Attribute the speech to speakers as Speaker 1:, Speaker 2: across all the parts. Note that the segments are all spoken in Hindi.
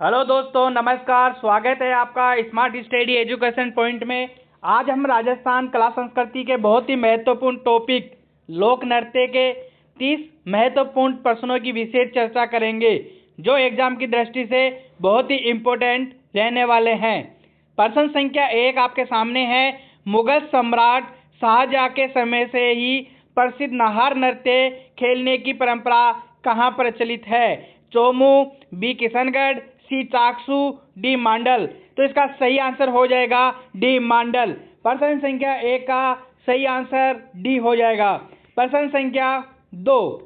Speaker 1: हेलो दोस्तों, नमस्कार। स्वागत है आपका स्मार्ट स्टडी एजुकेशन पॉइंट में। आज हम राजस्थान कला संस्कृति के बहुत ही महत्वपूर्ण टॉपिक लोक नृत्य के 30 महत्वपूर्ण प्रश्नों की विशेष चर्चा करेंगे, जो एग्जाम की दृष्टि से बहुत ही इम्पोर्टेंट रहने वाले हैं। प्रश्न संख्या 1 आपके सामने है। मुगल सम्राट शाहजहां के समय से ही प्रसिद्ध नाहर नृत्य खेलने की परंपरा कहाँ प्रचलित है? चोमू, बी किशनगढ़, सी चाकसू, डी मांडल। तो इसका सही आंसर हो जाएगा डी मांडल। प्रश्न संख्या 1 का सही आंसर डी हो जाएगा। प्रश्न संख्या 2,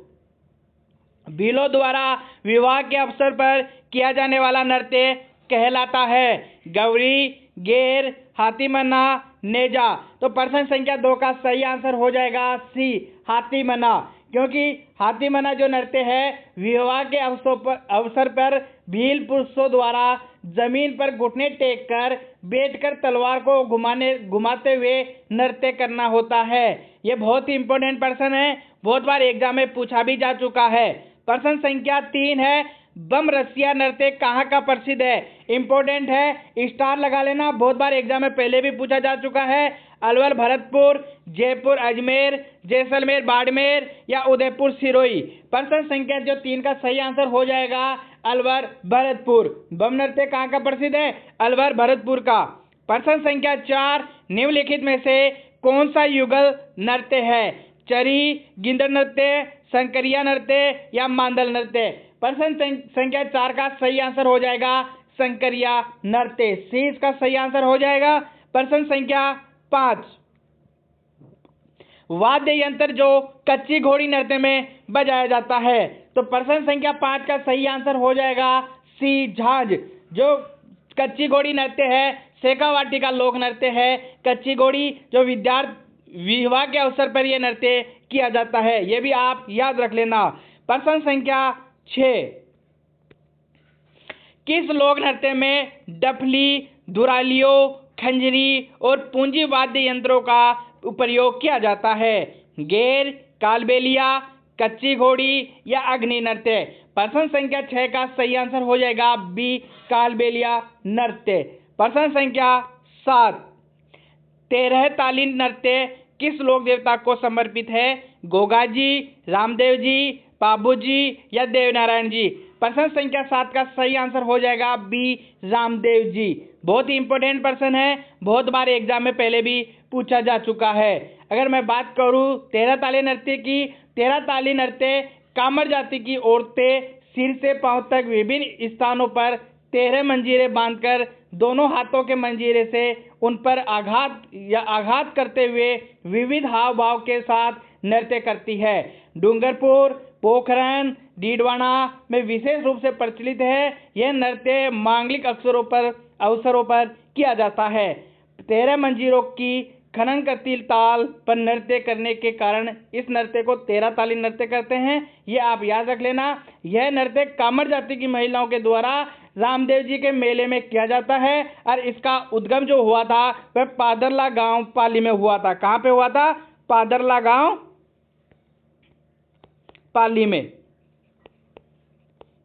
Speaker 1: भीलों द्वारा विवाह के अवसर पर किया जाने वाला नृत्य कहलाता है? गौरी, गेर, हाथीमना, नेजा। तो प्रश्न संख्या 2 का सही आंसर हो जाएगा सी हाथीमना, क्योंकि हाथीमना जो नृत्य है विवाह के अवसर पर भील पुरुषों द्वारा जमीन पर घुटने टेक कर बैठकर तलवार को घुमाते हुए नृत्य करना होता है। ये बहुत ही इंपॉर्टेंट प्रश्न है, बहुत बार एग्जाम में पूछा भी जा चुका है। प्रश्न संख्या 3 है। बम रसिया नृत्य कहाँ का प्रसिद्ध है? इंपॉर्टेंट है, स्टार लगा लेना, बहुत बार एग्जाम में पहले भी पूछा जा चुका है। अलवर भरतपुर, जयपुर अजमेर, जैसलमेर बाड़मेर या उदयपुर सिरोही। प्रश्न संख्या जो 3 का सही आंसर हो जाएगा अलवर भरतपुर। बम नृत्य कहाँ का प्रसिद्ध है? अलवर भरतपुर का। प्रश्न संख्या 4, निम्नलिखित में से कौन सा युगल नृत्य है? चरी, गिंदड़ नृत्य, शंकरिया नृत्य या मांदल नृत्य। प्रश्न संख्या 4 का सही आंसर हो जाएगा शंकरिया नृत्य। सी इसका सही आंसर हो जाएगा। प्रश्न संख्या 5, वाद्य यंत्र जो कच्ची घोड़ी नृत्य में बजाया जाता है? तो प्रश्न संख्या 5 का सही आंसर हो जाएगा सी झांझ। जो कच्ची घोड़ी नृत्य है शेखावाटी का लोक नृत्य है। कच्ची घोड़ी जो विवाह के अवसर पर यह नृत्य किया जाता है, यह भी आप याद रख लेना। प्रश्न संख्या 6, किस लोक नृत्य में डफली, धुरालियों, खंजरी और पूंजी वाद्य यंत्रों का प्रयोग किया जाता है? गेर, कालबेलिया, कच्ची घोड़ी या अग्नि नृत्य। प्रश्न संख्या 6 का सही आंसर हो जाएगा बी कालबेलिया नृत्य। प्रश्न संख्या 7, 13 ताली नृत्य किस लोक देवता को समर्पित है? गोगा जी, रामदेव जी, बाबू जी या देवनारायण जी। प्रश्न संख्या 7 का सही आंसर हो जाएगा बी रामदेव जी। बहुत ही इंपॉर्टेंट प्रश्न है, बहुत बार एग्जाम में पहले भी पूछा जा चुका है। अगर मैं बात करूं 13 ताली नृत्य की, 13 ताली नृत्य कामर जाति की औरतें सिर से पांव तक विभिन्न स्थानों पर 13 मंजीरे बांधकर दोनों हाथों के मंजीरे से उन पर आघात करते हुए विविध हाव भाव के साथ नृत्य करती है। डूंगरपुर, पोखरण, डीडवाना में विशेष रूप से प्रचलित है। यह नृत्य मांगलिक अवसरों पर किया जाता है। 13 मंजीरों की खनन करती ताल पर नृत्य करने के कारण इस नृत्य को 13 ताली नृत्य कहते हैं। यह आप याद रख लेना। यह नृत्य कामर जाति की महिलाओं के द्वारा रामदेव जी के मेले में किया जाता है और इसका उद्गम जो हुआ था वह पादरला गांव पाली में हुआ था। कहाँ पे हुआ था? पादरला गांव पाली में।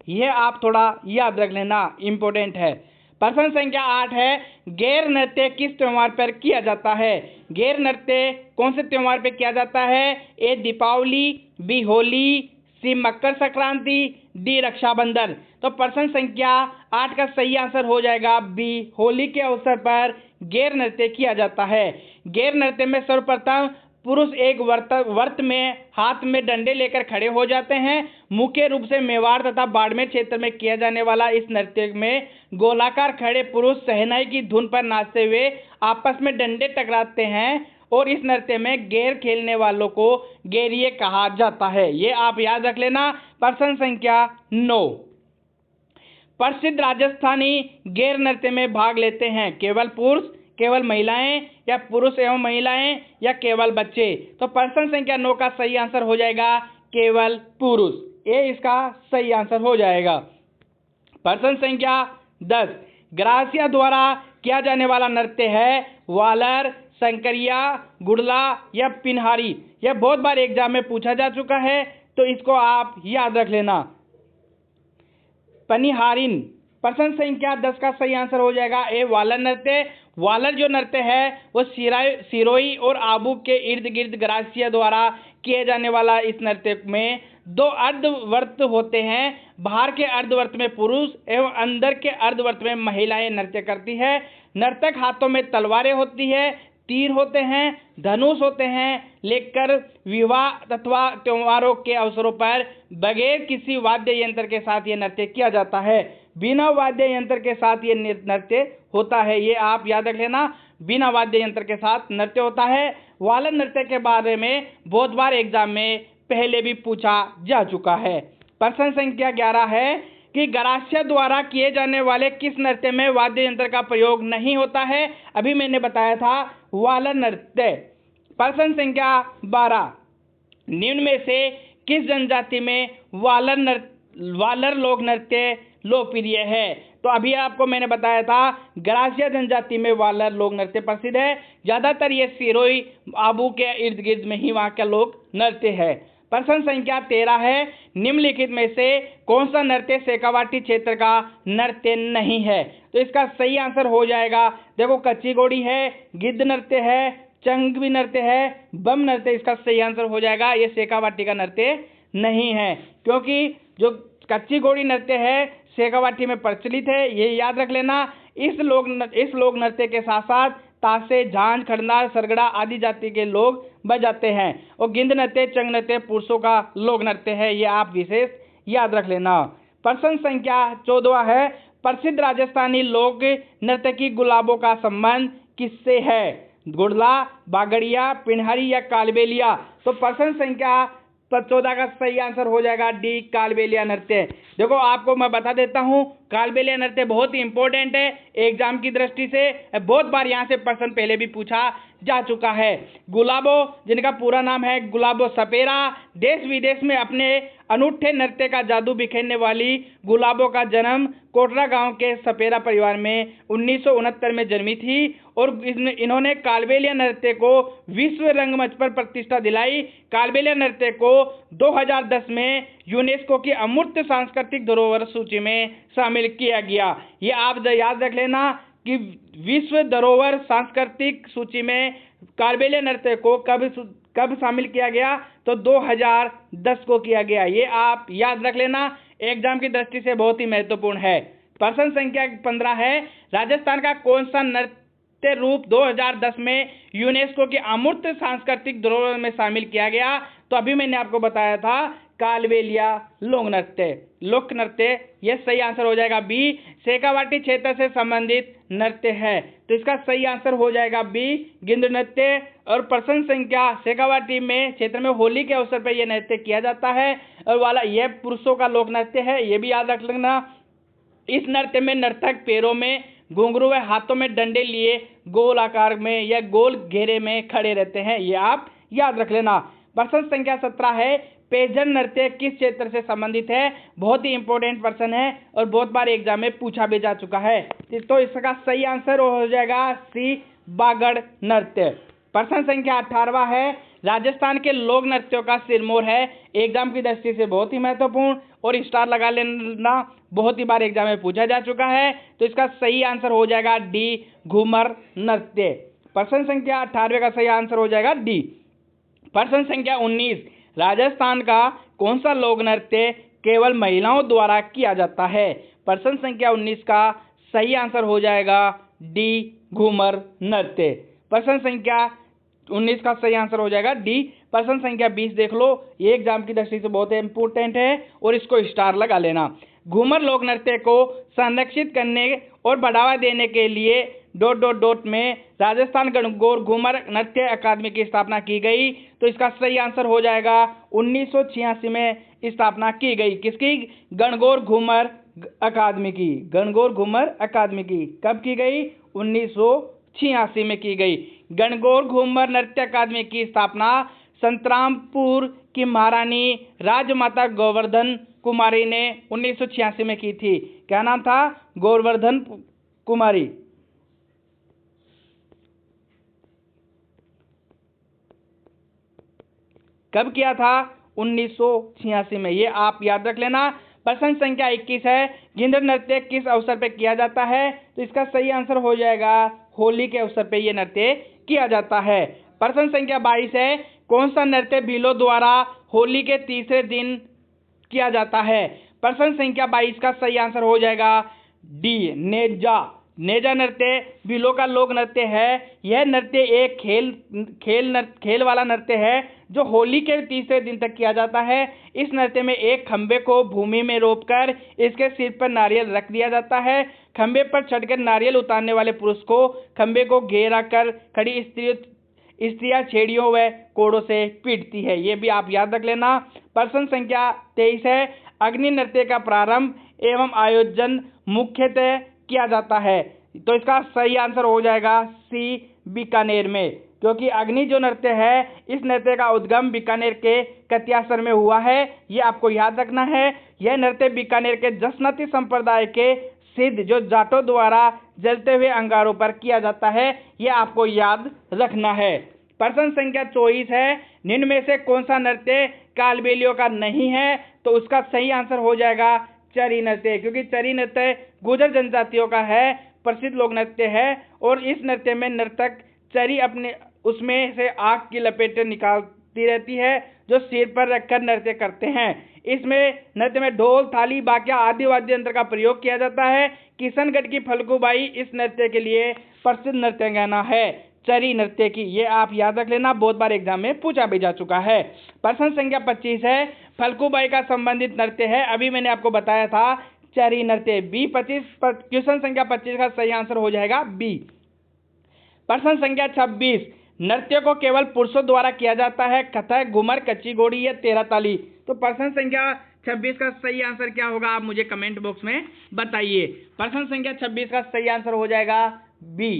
Speaker 1: यह आप थोड़ा याद रख लेना, इंपॉर्टेंट है। प्रश्न संख्या 8 है। गैर नृत्य किस त्योहार पर किया जाता है? गैर नृत्य कौन से त्योहार पर किया जाता है? ए दीपावली, बी होली, सी मकर संक्रांति, डी रक्षाबंधन। तो प्रश्न संख्या 8 का सही आंसर हो जाएगा बी होली के अवसर पर गैर नृत्य किया जाता है। गैर नृत्य में सर्वप्रथम पुरुष एक वर्त में हाथ में डंडे लेकर खड़े हो जाते हैं। मुख्य रूप से मेवाड़ तथा बाड़मेर क्षेत्र में किया जाने वाला इस नृत्य में गोलाकार खड़े पुरुष शहनाई की धुन पर नाचते हुए आपस में डंडे टकराते हैं और इस नृत्य में गैर खेलने वालों को गैरिये कहा जाता है। ये आप याद रख लेना। प्रश्न संख्या 9, प्रसिद्ध राजस्थानी गैर नृत्य में भाग लेते हैं केवल पुरुष, केवल महिलाएं या पुरुष एवं महिलाएं या केवल बच्चे? तो प्रश्न संख्या 9 का सही आंसर हो जाएगा केवल पुरुष। ये इसका सही आंसर हो जाएगा। प्रश्न संख्या 10, ग्रासिया द्वारा किया जाने वाला नृत्य है वालर, शंकरिया, गुड़ला या पिनहारी। यह बहुत बार एग्जाम में पूछा जा चुका है, तो इसको आप याद रख लेना। पनिहारिन प्रश्न संख्या 10 का सही आंसर हो जाएगा ए वालर नृत्य। वालर जो नृत्य है वो सिरोही और आबू के इर्द गिर्द ग्रासिया द्वारा किए जाने वाला इस नृत्य में 2 अर्धवर्त होते हैं। बाहर के अर्धवर्त में पुरुष एवं अंदर के अर्धवर्त में महिलाएं नृत्य करती है। नर्तक हाथों में तलवारें होती है, तीर होते हैं, धनुष होते हैं, लेकर विवाह अथवा त्योहारों के अवसरों पर बगैर किसी वाद्य यंत्र के साथ ये नृत्य किया जाता है। बिना वाद्य यंत्र के साथ ये नृत्य होता है, ये आप याद रख लेना, बिना वाद्य यंत्र के साथ नृत्य होता है। वालन नृत्य के बारे में बहुत बार एग्जाम में पहले भी पूछा जा चुका है। प्रश्न संख्या 11 है कि ग्रास्या द्वारा किए जाने वाले किस नृत्य में वाद्य यंत्र का प्रयोग नहीं होता है। अभी मैंने बताया था वालन नृत्य। प्रश्न संख्या 12, निम्न में से किस जनजाति में वालर लोक नृत्य लोकप्रिय है। तो अभी आपको मैंने बताया था ग्रासिया जनजाति में वालर लोक नृत्य प्रसिद्ध है। ज्यादातर ये सिरोही आबू के इर्द गिर्द में ही वहाँ का लोक नृत्य है। प्रश्न संख्या 13 है, निम्नलिखित में से कौन सा नृत्य शेखावाटी क्षेत्र का नृत्य नहीं है। तो इसका सही आंसर हो जाएगा, देखो कच्ची घोड़ी है, गिद्ध नृत्य है, चंगवी नृत्य है, बम नृत्य, इसका सही आंसर हो जाएगा। ये शेखावाटी का नृत्य नहीं है, क्योंकि जो कच्ची घोड़ी नृत्य है शेखावाटी में प्रचलित है, ये याद रख लेना। इस लोक नृत्य के साथ साथ तासे, झांझ, खड़नार, सरगड़ा आदि जाति के लोग बजाते हैं। और गिंद नृत्य, चंग नृत्य पुरुषों का लोक नृत्य है, ये आप विशेष याद रख लेना। प्रश्न संख्या 14 है, प्रसिद्ध राजस्थानी लोक नर्तकी गुलाबों का संबंध किससे है। गुड़ला, बागड़िया, पिनहरी या कालबेलिया। तो प्रश्न संख्या 14 का सही आंसर हो जाएगा डी, कालबेलिया नृत्य। देखो आपको मैं बता देता हूँ, कालबेलिया नृत्य बहुत ही इंपॉर्टेंट है एग्जाम की दृष्टि से, बहुत बार यहाँ से प्रश्न पहले भी पूछा जा चुका है। गुलाबो, जिनका पूरा नाम है गुलाबो सपेरा, देश विदेश में अपने अनूठे नृत्य का जादू बिखेरने वाली गुलाबो का जन्म कोटरा गांव के सपेरा परिवार में 1969 में जन्मी थी और इन्होंने कालबेलिया नृत्य को विश्व रंगमंच पर प्रतिष्ठा दिलाई। कालबेलिया नृत्य को 2010 में यूनेस्को की अमूर्त सांस्कृतिक धरोहर सूची में शामिल किया गया। ये आप याद रख लेना कि विश्व धरोहर सांस्कृतिक सूची में कालबेलिया नृत्य को कब शामिल किया गया, तो 2010 को किया गया। ये आप याद रख लेना, एग्जाम की दृष्टि से बहुत ही महत्वपूर्ण है। प्रश्न संख्या 15 है, राजस्थान का कौन सा नृत्य रूप 2010 में यूनेस्को की अमूर्त सांस्कृतिक धरोहर में शामिल किया गया। तो अभी मैंने आपको बताया था कालबेलिया लोक नृत्य, यह सही आंसर हो जाएगा बी, शेखावाटी क्षेत्र से संबंधित नृत्य है। तो इसका सही आंसर हो जाएगा बी, गिंद नृत्य। और प्रश्न संख्या, शेखावाटी में क्षेत्र में होली के अवसर पर यह नृत्य किया जाता है और वाला यह पुरुषों का लोक नृत्य है, यह भी याद रख लेना। इस नृत्य में नर्तक पैरों में घुंघरू व हाथों में डंडे लिए गोल आकार में या गोल घेरे में खड़े रहते हैं, ये आप याद रख लेना। प्रश्न संख्या 17 है, पेजन नृत्य किस क्षेत्र से संबंधित है। बहुत ही इंपॉर्टेंट प्रश्न है और बहुत बार एग्जाम में पूछा भी जा चुका है। तो इसका सही आंसर हो जाएगा सी, बागड़ नृत्य। प्रश्न संख्या 18 है, राजस्थान के लोक नृत्यों का सिरमौर है, एग्जाम की दृष्टि से बहुत ही महत्वपूर्ण और स्टार लगा लेना, बहुत ही बार एग्जाम में पूछा जा चुका है। तो इसका सही आंसर हो जाएगा डी, घूमर नृत्य। प्रश्न संख्या 18 का सही आंसर हो जाएगा डी। प्रश्न संख्या 19, राजस्थान का कौन सा लोक नृत्य केवल महिलाओं द्वारा किया जाता है। प्रश्न संख्या 19 का सही आंसर हो जाएगा डी, घूमर नृत्य। प्रश्न संख्या 19 का सही आंसर हो जाएगा डी। प्रश्न संख्या 20 देख लो, ये एग्जाम की दृष्टि से बहुत इंपॉर्टेंट है और इसको स्टार लगा लेना। घूमर लोक नृत्य को संरक्षित करने और बढ़ावा देने के लिए ... में राजस्थान गणगौर घूमर नृत्य अकादमी की स्थापना की गई। तो इसका सही आंसर हो जाएगा 1986 में स्थापना की गई। किसकी? गणगौर घूमर अकादमी की। गणगौर घूमर अकादमी की कब की गई? 1986 में की गई। गणगौर घूमर नृत्य अकादमी की स्थापना संतरामपुर की महारानी राजमाता गोवर्धन कुमारी ने 1986 में की थी। क्या नाम था? गोवर्धन कुमारी। कब किया था? 1986 में। ये आप याद रख लेना। प्रश्न संख्या 21 है, गिंद्र नृत्य किस अवसर पर किया जाता है? तो इसका सही आंसर हो जाएगा होली के अवसर पर यह नृत्य किया जाता है। प्रश्न संख्या 22 है, कौन सा नृत्य भीलों द्वारा होली के तीसरे दिन किया जाता है? प्रश्न संख्या 22 का सही आंसर हो जाएगा डी, नेजा। नेजा नृत्य भीलों का लोक नृत्य है। यह नृत्य एक खेल वाला नृत्य है जो होली के तीसरे दिन तक किया जाता है। इस नृत्य में एक खंबे को भूमि में रोपकर इसके सिर पर नारियल रख दिया जाता है। खंबे पर चढ़कर नारियल उतारने वाले पुरुष को खंबे को घेरा कर खड़ी स्त्रियां छेड़ियों व कोड़ों से पीटती है। ये भी आप याद रख लेना। प्रश्न संख्या 23 है, अग्नि नृत्य का प्रारंभ एवं आयोजन मुख्यतः किया जाता है? तो इसका सही आंसर हो जाएगा सी, बीकानेर में, क्योंकि अग्नि जो नृत्य है इस नृत्य का उद्गम बीकानेर के कत्यासर में हुआ है। ये आपको याद रखना है। यह नृत्य बीकानेर के जसनती संप्रदाय के सिद्ध जो जाटों द्वारा जलते हुए अंगारों पर किया जाता है। यह आपको याद रखना है। प्रश्न संख्या 24 है, निम्न में से कौन सा नृत्य कालबेलियों का नहीं है? तो उसका सही आंसर हो जाएगा चरी नृत्य, क्योंकि चरी नृत्य गुर्जर जनजातियों का है, प्रसिद्ध लोक नृत्य है। और इस नृत्य में नर्तक चरी अपने उसमें से आग की लपेटें निकालती रहती है जो सिर पर रखकर नृत्य करते हैं। इसमें नृत्य में ढोल, थाली, बाकिया आदि वाद्य यंत्र का प्रयोग किया जाता है। किशनगढ़ की फल्गुबाई इस नृत्य के लिए प्रसिद्ध नृत्यांगना है चरी नृत्य की। ये आप याद रख लेना, बहुत बार एग्जाम में पूछा भी जा चुका है। प्रश्न संख्या 25 है, फल्गुबाई का संबंधित नृत्य है, अभी मैंने आपको बताया था चरी नृत्य। बी 25 क्वेश्चन संख्या 25 का सही आंसर हो जाएगा बी। प्रश्न संख्या 26, नृत्य को केवल पुरुषों द्वारा किया जाता है? कथक, घूमर, कच्ची घोड़ी या तेरह ताली? तो प्रश्न संख्या 26 का सही आंसर क्या होगा, आप मुझे कमेंट बॉक्स में बताइए। प्रश्न संख्या 26 का सही आंसर हो जाएगा बी।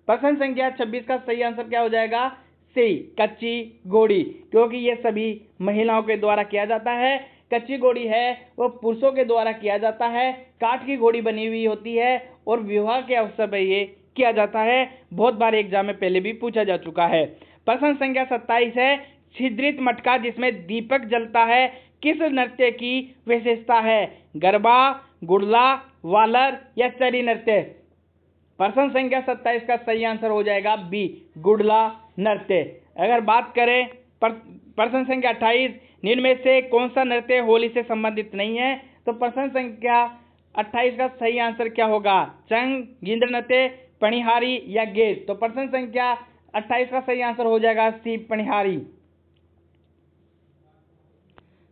Speaker 1: प्रश्न संख्या 26 का सही आंसर क्या हो जाएगा, सी, कच्ची घोड़ी, क्योंकि ये सभी महिलाओं के द्वारा किया जाता है। कच्ची घोड़ी है वो पुरुषों के द्वारा किया जाता है, काठ की घोड़ी बनी हुई होती है और विवाह के अवसर पर ये किया जाता है। बहुत बार एग्जाम में पहले भी पूछा जा चुका है। प्रश्न संख्या 27 है, छिद्रित मटका जिसमें दीपक जलता है किस नृत्य की विशेषता है? गरबा, गुड़ला, वालर या चरी नृत्य? प्रश्न संख्या 27 का सही आंसर हो जाएगा बी, गुड़ला नृत्य। अगर बात करें प्रश्न संख्या 28, निम्न में से कौन सा नृत्य होली से संबंधित नहीं है? तो प्रश्न संख्या 28 का सही आंसर क्या होगा, चंग, गिंद्र नृत्य, पणिहारी या गेज? तो प्रश्न संख्या 28 का सही आंसर हो जाएगा सी, पणिहारी।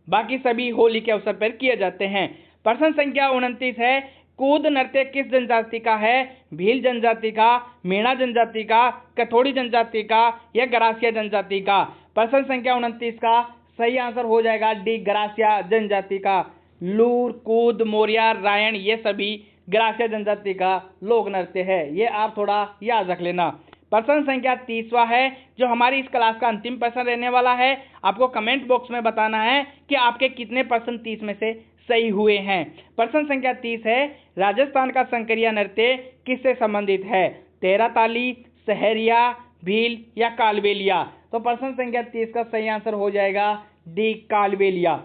Speaker 1: बाकी सभी होली के अवसर पर किए जाते हैं। प्रश्न संख्या 29 है, कूद नृत्य किस जनजाति का है? भील जनजाति का, मीणा जनजाति का, कथोड़ी जनजाति का या गरासिया जनजाति का? प्रश्न संख्या 29 का सही आंसर हो जाएगा डी, गरासिया जनजाति का। लूर, कूद, मोरिया, रायण ये सभी गरासिया जनजाति का लोक नृत्य है। ये आप थोड़ा याद रख लेना। प्रश्न संख्या 30वां है जो हमारी इस क्लास का अंतिम प्रश्न रहने वाला है। आपको कमेंट बॉक्स में बताना है कि आपके कितने प्रश्न 30 में से सही हुए हैं। प्रश्न संख्या 30 है, राजस्थान का संकरिया नृत्य किससे संबंधित है? तेरह ताली, सहरिया, भील या कालबेलिया? तो प्रश्न संख्या 30 का सही आंसर हो जाएगा डी, कालबेलिया।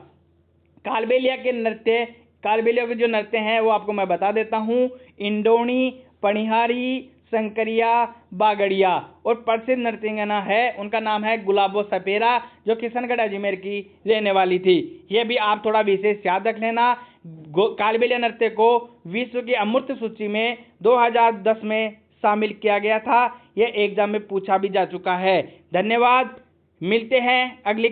Speaker 1: कालबेलिया के जो नृत्य हैं वो आपको मैं बता देता हूँ, इंडोनी, पणिहारी, संकरिया, बागड़िया। और प्रसिद्ध नृत्यांगना है उनका नाम है गुलाबो सपेरा जो किशनगढ़ अजमेर की रहने वाली थी। ये भी आप थोड़ा विशेष याद रख लेना। कालबेलिया नृत्य को विश्व की अमूर्त सूची में 2010 में शामिल किया गया था। यह एग्जाम में पूछा भी जा चुका है। धन्यवाद, मिलते हैं अगली